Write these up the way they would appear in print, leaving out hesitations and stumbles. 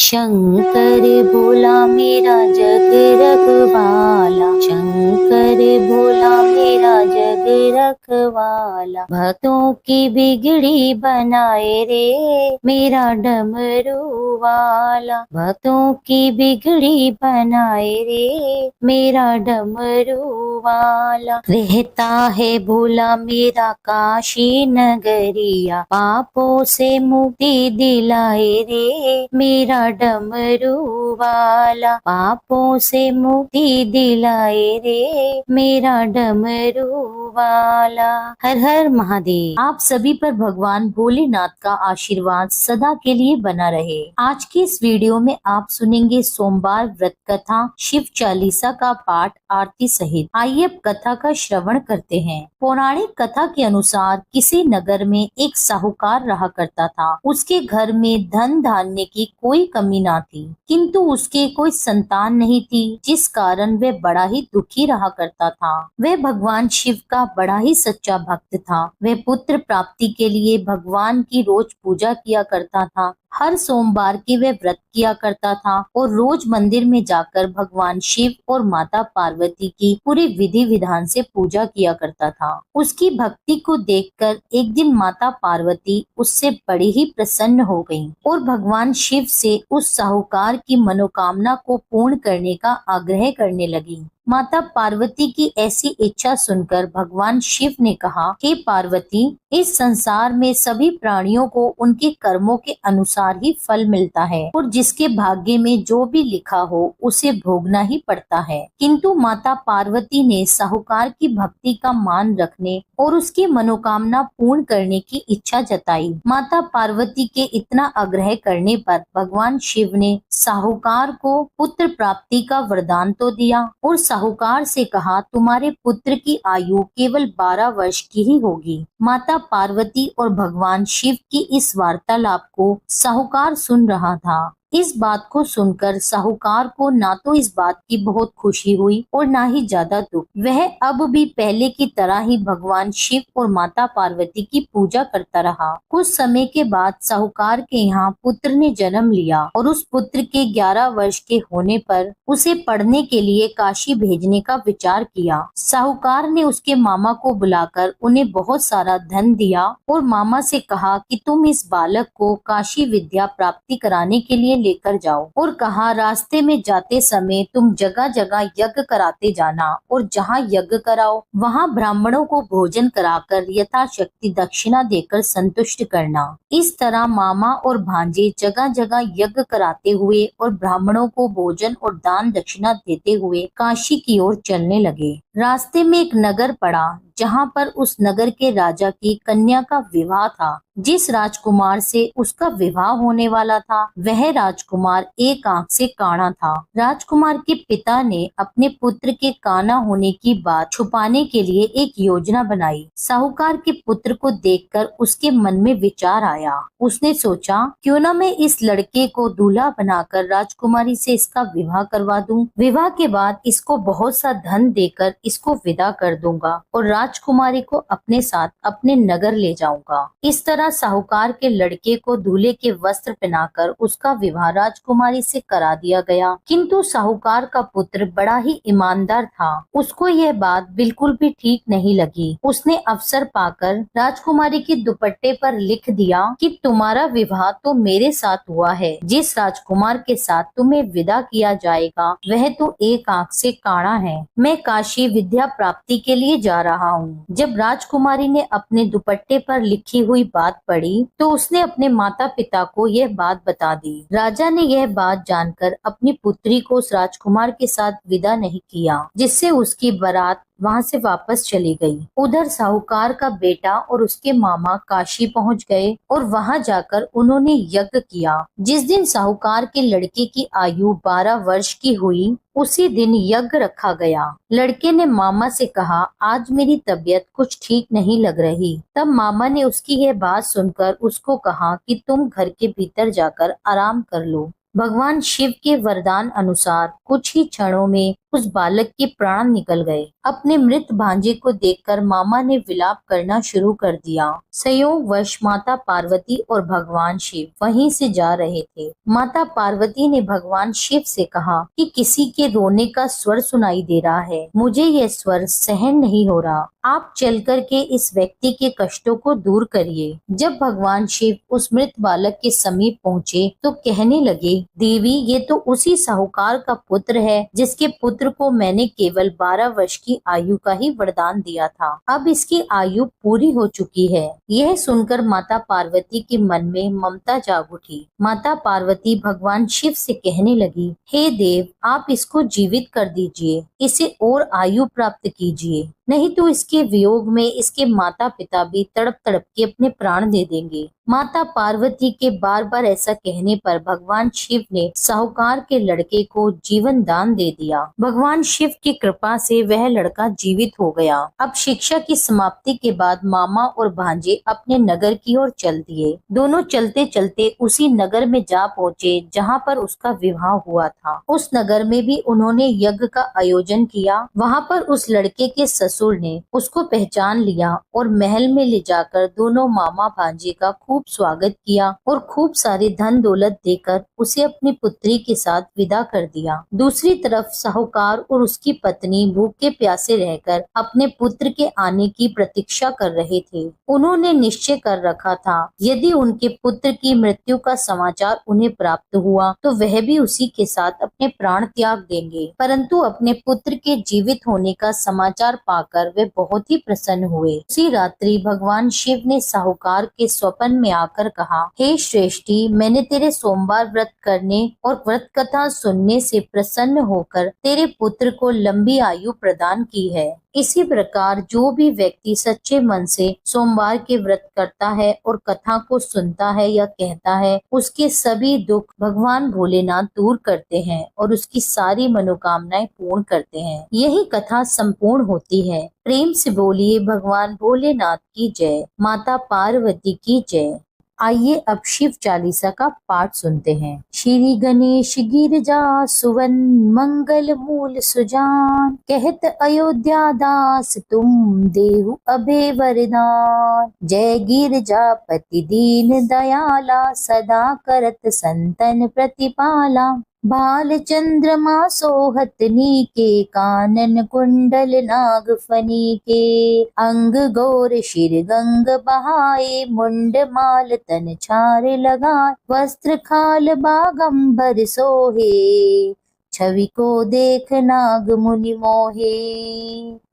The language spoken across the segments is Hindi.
शंकर भोला मेरा जग रखवाला, शंकर भोला मेरा जग रखवाला। भक्तों की बिगड़ी बनाए रे मेरा डमरू वाला, भक्तों की बिगड़ी बनाए रे मेरा डमरू वाला। रहता है भोला मेरा काशी नगरिया, पापों से मुक्ति दिलाए रे मेरा डमरू वाला, पापों से मुक्ति दिलाए रे मेरा डमरू वाला। हर हर महादेव। आप सभी पर भगवान भोलेनाथ का आशीर्वाद सदा के लिए बना रहे। आज की इस वीडियो में आप सुनेंगे सोमवार व्रत कथा, शिव चालीसा का पाठ आरती सहित। आइए अब कथा का श्रवण करते हैं। पौराणिक कथा के अनुसार किसी नगर में एक साहूकार रहा करता था। उसके घर में धन धान्य की कोई कमी ना थी, किंतु उसके कोई संतान नहीं थी, जिस कारण वह बड़ा ही दुखी रहा करता था। वह भगवान शिव का बड़ा ही सच्चा भक्त था। वह पुत्र प्राप्ति के लिए भगवान की रोज पूजा किया करता था। हर सोमवार की वह व्रत किया करता था और रोज मंदिर में जाकर भगवान शिव और माता पार्वती की पूरी विधि विधान से पूजा किया करता था। उसकी भक्ति को देखकर एक दिन माता पार्वती उससे बड़ी ही प्रसन्न हो गईं और भगवान शिव से उस साहूकार की मनोकामना को पूर्ण करने का आग्रह करने लगी। माता पार्वती की ऐसी इच्छा सुनकर भगवान शिव ने कहा, हे पार्वती, इस संसार में सभी प्राणियों को उनके कर्मों के अनुसार ही फल मिलता है और जिसके भाग्य में जो भी लिखा हो उसे भोगना ही पड़ता है। किंतु माता पार्वती ने साहूकार की भक्ति का मान रखने और उसकी मनोकामना पूर्ण करने की इच्छा जताई। माता पार्वती के इतना आग्रह करने पर भगवान शिव ने साहूकार को पुत्र प्राप्ति का वरदान तो दिया और साहूकार से कहा, तुम्हारे पुत्र की आयु केवल 12 वर्ष की ही होगी। माता पार्वती और भगवान शिव की इस वार्तालाप को साहूकार सुन रहा था। इस बात को सुनकर साहूकार को ना तो इस बात की बहुत खुशी हुई और ना ही ज्यादा दुख। वह अब भी पहले की तरह ही भगवान शिव और माता पार्वती की पूजा करता रहा। कुछ समय के बाद साहूकार के यहाँ पुत्र ने जन्म लिया और उस पुत्र के 11 वर्ष के होने पर उसे पढ़ने के लिए काशी भेजने का विचार किया। साहूकार ने उसके मामा को बुलाकर उन्हें बहुत सारा धन दिया और मामा से कहा कि तुम इस बालक को काशी विद्या प्राप्ति कराने के लिए लेकर जाओ और कहा, रास्ते में जाते समय तुम जगह जगह यज्ञ कराते जाना और जहाँ यज्ञ कराओ वहाँ ब्राह्मणों को भोजन कराकर यथाशक्ति दक्षिणा देकर संतुष्ट करना। इस तरह मामा और भांजे जगह जगह यज्ञ कराते हुए और ब्राह्मणों को भोजन और दान दक्षिणा देते हुए काशी की ओर चलने लगे। रास्ते में एक नगर पड़ा जहाँ पर उस नगर के राजा की कन्या का विवाह था। जिस राजकुमार से उसका विवाह होने वाला था वह राजकुमार एक आंख से काना था। राजकुमार के पिता ने अपने पुत्र के काना होने की बात छुपाने के लिए एक योजना बनाई। साहूकार के पुत्र को देखकर उसके मन में विचार आया। उसने सोचा, क्यों न मैं इस लड़के को दूल्हा बनाकर राजकुमारी से इसका विवाह करवा दूं। विवाह के बाद इसको बहुत सा धन देकर इसको विदा कर दूंगा और राजकुमारी को अपने साथ अपने नगर ले जाऊंगा। इस तरह साहूकार के लड़के को दूल्हे के वस्त्र पहनाकर उसका विवाह राजकुमारी से करा दिया गया। किंतु साहूकार का पुत्र बड़ा ही ईमानदार था। उसको यह बात बिल्कुल भी ठीक नहीं लगी। उसने अवसर पाकर राजकुमारी के दुपट्टे पर लिख दिया कि तुम्हारा विवाह तो मेरे साथ हुआ है। जिस राजकुमार के साथ तुम्हें विदा किया जाएगा वह तो एक आंख से काना है। मैं काशी विद्या प्राप्ति के लिए जा रहा हूँ। जब राजकुमारी ने अपने दुपट्टे पर लिखी हुई बात पढ़ी तो उसने अपने माता पिता को यह बात बता दी। राजा ने यह बात जानकर अपनी पुत्री को उस राजकुमार के साथ विदा नहीं किया, जिससे उसकी बारात वहाँ से वापस चली गई। उधर साहूकार का बेटा और उसके मामा काशी पहुँच गए और वहाँ जाकर उन्होंने यज्ञ किया। जिस दिन साहूकार के लड़के की आयु 12 वर्ष की हुई उसी दिन यज्ञ रखा गया। लड़के ने मामा से कहा, आज मेरी तबीयत कुछ ठीक नहीं लग रही। तब मामा ने उसकी यह बात सुनकर उसको कहा कि तुम घर के भीतर जाकर आराम कर लो। भगवान शिव के वरदान अनुसार कुछ ही क्षणों में उस बालक के प्राण निकल गए। अपने मृत भांजे को देखकर मामा ने विलाप करना शुरू कर दिया। संयोगवश माता पार्वती और भगवान शिव वहीं से जा रहे थे। माता पार्वती ने भगवान शिव से कहा कि किसी के रोने का स्वर सुनाई दे रहा है, मुझे यह स्वर सहन नहीं हो रहा, आप चल कर के इस व्यक्ति के कष्टों को दूर करिए। जब भगवान शिव उस मृत बालक के समीप पहुँचे तो कहने लगे, देवी ये तो उसी साहूकार का पुत्र है जिसके पुत्र को मैंने केवल 12 वर्ष की आयु का ही वरदान दिया था। अब इसकी आयु पूरी हो चुकी है। यह सुनकर माता पार्वती के मन में ममता जाग उठी। माता पार्वती भगवान शिव से कहने लगी, हे देव, आप इसको जीवित कर दीजिए, इसे और आयु प्राप्त कीजिए, नहीं तो इसके वियोग में इसके माता पिता भी तड़प तड़प के अपने प्राण दे देंगे। माता पार्वती के बार बार ऐसा कहने पर भगवान शिव ने साहूकार के लड़के को जीवन दान दे दिया। भगवान शिव की कृपा से वह लड़का जीवित हो गया। अब शिक्षा की समाप्ति के बाद मामा और भांजे अपने नगर की ओर चल दिए। दोनों चलते चलते उसी नगर में जा पहुँचे जहाँ पर उसका विवाह हुआ था। उस नगर में भी उन्होंने यज्ञ का आयोजन किया। वहाँ पर उस लड़के के ससुर ने उसको पहचान लिया और महल में ले जाकर दोनों मामा भांजे का खूब स्वागत किया और खूब सारे धन दौलत देकर उसे अपनी पुत्री के साथ विदा कर दिया। दूसरी तरफ साहूकार और उसकी पत्नी भूखे प्यासे रहकर अपने पुत्र के आने की प्रतीक्षा कर रहे थे। उन्होंने निश्चय कर रखा था यदि उनके पुत्र की मृत्यु का समाचार उन्हें प्राप्त हुआ तो वह भी उसी के साथ अपने प्राण त्याग देंगे। परंतु अपने पुत्र के जीवित होने का समाचार पाकर वे बहुत ही प्रसन्न हुए। उसी रात्रि भगवान शिव ने साहूकार के स्वप्न में आकर कहा, हे श्रेष्ठी, मैंने तेरे सोमवार व्रत करने और व्रत कथा सुनने से प्रसन्न होकर तेरे पुत्र को लंबी आयु प्रदान की है। इसी प्रकार जो भी व्यक्ति सच्चे मन से सोमवार के व्रत करता है और कथा को सुनता है या कहता है, उसके सभी दुख भगवान भोलेनाथ दूर करते हैं और उसकी सारी मनोकामनाएं पूर्ण करते हैं। यही कथा संपूर्ण होती है। प्रेम से बोलिए भगवान भोलेनाथ की जय, माता पार्वती की जय। आइए अब शिव चालीसा का पाठ सुनते हैं। श्री गणेश गिरजा सुवन मंगल मूल सुजान, कहत अयोध्या दास तुम देहु अभय वरदान। जय गिरजापति दीन दयाला, सदा करत संतन प्रतिपाला। बाल चंद्रमा सोहत नीके, कानन कुंडल नाग फनी के। अंग गौर शिर गंग बहाए, मुंड माल तन छार लगाए। वस्त्र खाल बागंबर सोहे, छवि को देख नाग मुनि मोहे।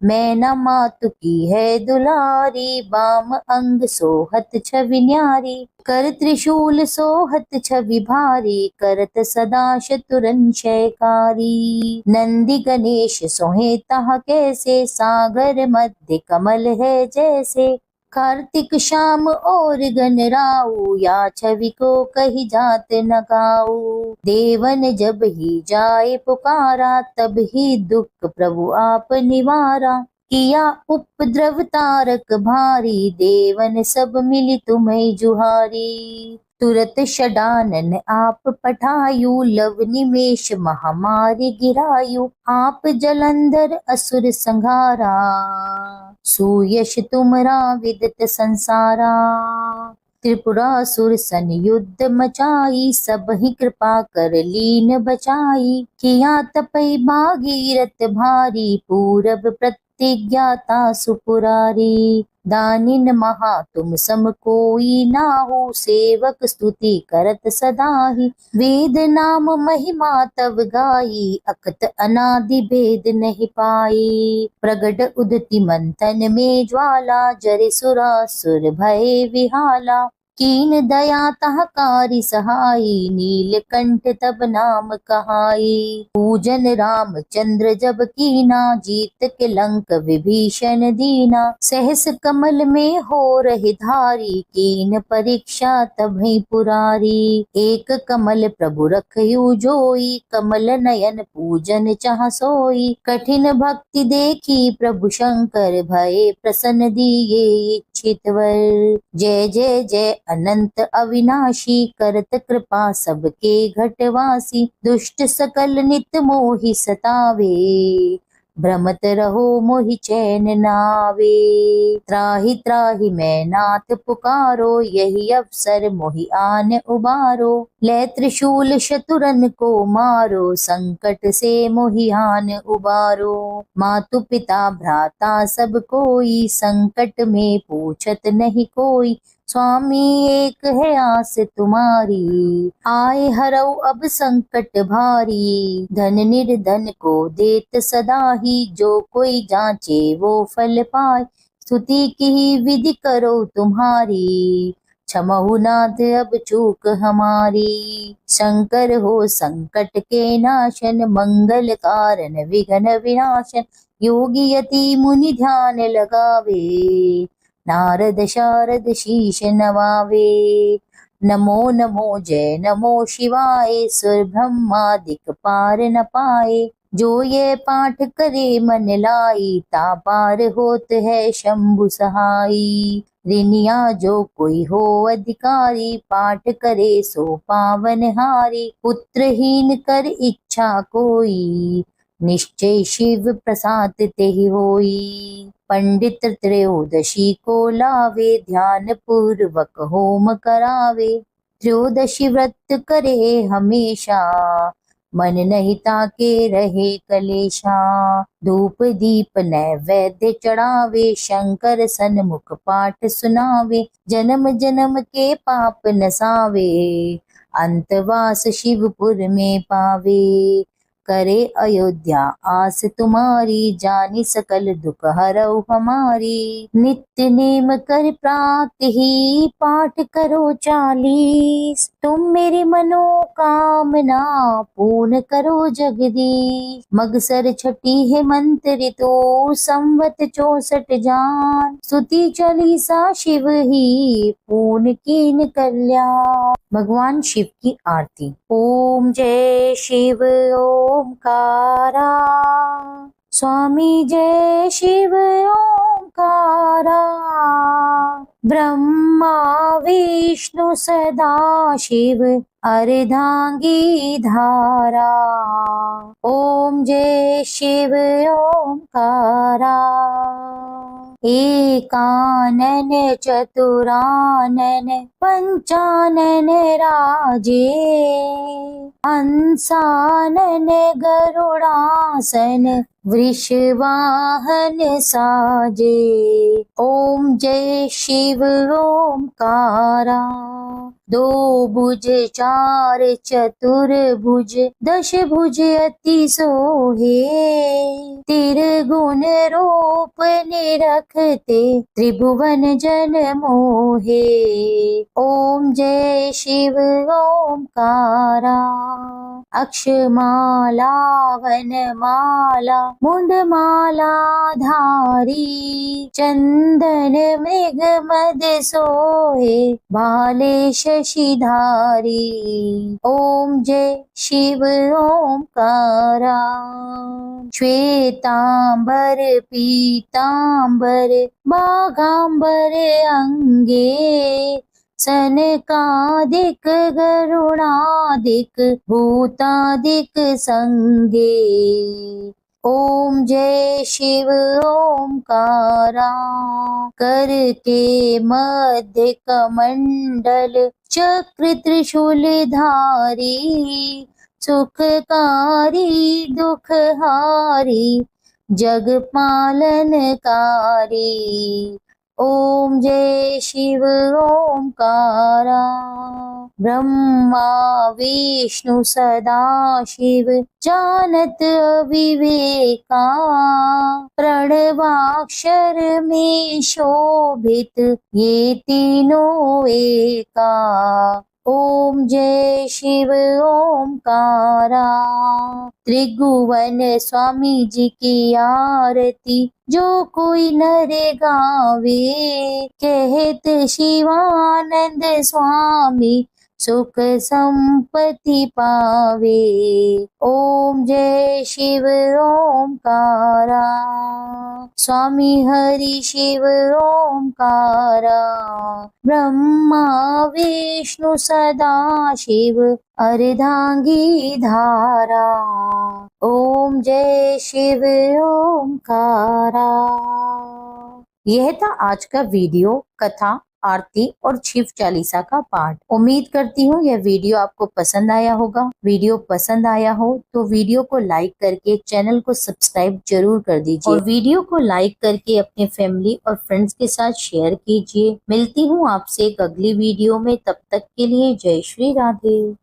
मैना मातु की है दुलारी, बाम अंग सोहत छवि न्यारी। कर त्रिशूल सोहत छवि भारी, करत सदा शतुरंशयकारी। नंदी गणेश सोहे तह कैसे, सागर मध्य कमल है जैसे। कार्तिक श्याम और गणराऊ, या छवि को कही जात न गाऊ। देवन जब ही जाए पुकारा, तब ही दुख प्रभु आप निवारा। किया उपद्रव तारक भारी, देवन सब मिली तुम्हें जुहारी। तुरत षडानन आप पठायु, लव निमेष महामारी गिरायु। आप जलंधर असुर संहारा, सुयश तुमरा विदित संसारा। त्रिपुरासुर सन युद्ध मचाई, सब ही कृपा कर लीन बचाई। किया तपई भागीरथ भारी, पूरब प्रतिज्ञाता सुपुरारी। दानिन महा तुम सम कोई नाहु, सेवक स्तुति करत सदाहि। वेद नाम महिमा तव गाई, अकत अनादि भेद नहीं पाई। प्रगट उदति मंथन में ज्वाला, जरे सुरासुर भय विहाला। कीन दया तह कारी सहाई, नीलकंठ तब नाम कहाई। पूजन रामचंद्र जब कीना, जीत के लंक विभीषण दीना। सहस कमल में हो रहे धारी, कीन परीक्षा तभी पुरारी। एक कमल प्रभु रखयु जोई, कमल नयन पूजन चाह सोई। कठिन भक्ति देखी प्रभु शंकर, भये प्रसन्न दिए इच्छित वर। जय जय जय अनंत अविनाशी, करत कृपा सबके घटवासी, दुष्ट सकल नित मोहि सतावे, भ्रमत रहो मोहि चैन नावे। त्राहि त्राहि मैं नाथ पुकारो, यही अवसर मोहि आन उबारो, ले त्रिशूल शतुरन को मारो, संकट से मोहि आन उबारो। मातु पिता भ्राता सब कोई, संकट में पूछत नहीं कोई, स्वामी एक है आस तुम्हारी, आए हरऊ अब संकट भारी। धन निर्धन को देत सदा ही, जो कोई जांचे वो फल पाए, स्तुति की विधि करो तुम्हारी, क्षमहु नाथ अब चूक हमारी। शंकर हो संकट के नाशन, मंगल कारण विघ्न विनाशन, योगी यति मुनि ध्यान लगावे, नारद शारद शीश नवावे। नमो नमो जय नमो शिवाय, सुर ब्रह्मादिक पार न पाए, जो ये पाठ करे मन लाई, ता पार होत है शंभु सहाई। ऋनिया जो कोई हो अधिकारी, पाठ करे सो पावन हारी, पुत्रहीन कर इच्छा कोई, निश्चय शिव प्रसाद तेहि होई। पंडित त्रयोदशी को लावे, ध्यान पूर्वक होम करावे, त्रयोदशी व्रत करे हमेशा, मन नहीं ताके रहे कलेशा। धूप दीप नैवेद्य चढ़ावे, शंकर सन्मुख पाठ सुनावे, जन्म जन्म के पाप नसावे, अंतवास शिवपुर में पावे। करे अयोध्या आस तुम्हारी, जानी सकल दुख हरऊ हमारी। नित्य नेम कर प्रातः ही, पाठ करो 40, तुम मेरी मनोकामना पूर्ण करो जगदीश। मगसर छठी है मंत्र तो, संवत 64 जान, स्तुति चालीसा शिव ही पूर्ण कीन कल्याण। भगवान शिव की आरती। ओम जय शिव ओमकारा, स्वामी जय शिव ओमकारा, ब्रह्मा विष्णु सदा शिव अर्धांगी धारा। ओम जय शिव ओमकारा, एकानन चतुरानन पंचानन राजे, हंसानन गरुड़ासन वृषवाहन साजे। ओम जय शिव ओमकारा, दो भुज चार चतुर्भुज, दश भुज अति सोहे, तिरगुण रूप निरखते त्रिभुवन जन मोहे। ओम जय शिव ओमकारा, अक्षमाला वनमाला मुंडमाला धारी, चंदन मृग मद सोहे भाले शशिधारी। ओम जय शिव ओमकारा, श्वेतांबर पीतांबर बाघांबर अंगे, सनकादिक गरुड़ादिक भूतादिक संगे। ओम जय शिव ओमकारा, कर के मध्य कमंडल चक्र त्रिशूल धारी, सुखकारी दुखहारी जग पालनकारी। ओम जय शिव ओमकारा, ब्रह्मा विष्णु सदा शिव जानत अविवेका, प्रणवाक्षर में शोभित ये तीनों एका। ओम जय शिव ओमकारा, त्रिभुवन स्वामी जी की आरती जो कोई नर गावे, कहत शिवानंद स्वामी सुख संपत्ति पावे। ओम जय शिव ओमकारा, स्वामी हरि शिव ओमकारा, ब्रह्मा विष्णु सदा शिव अर्धांगी धारा। ओम जय शिव ओमकारा। यह था आज का वीडियो, कथा, आरती और शिव चालीसा का पाठ। उम्मीद करती हूँ यह वीडियो आपको पसंद आया होगा। वीडियो पसंद आया हो तो वीडियो को लाइक करके चैनल को सब्सक्राइब जरूर कर दीजिए और वीडियो को लाइक करके अपने फैमिली और फ्रेंड्स के साथ शेयर कीजिए। मिलती हूँ आपसे एक अगली वीडियो में, तब तक के लिए जय श्री राधे।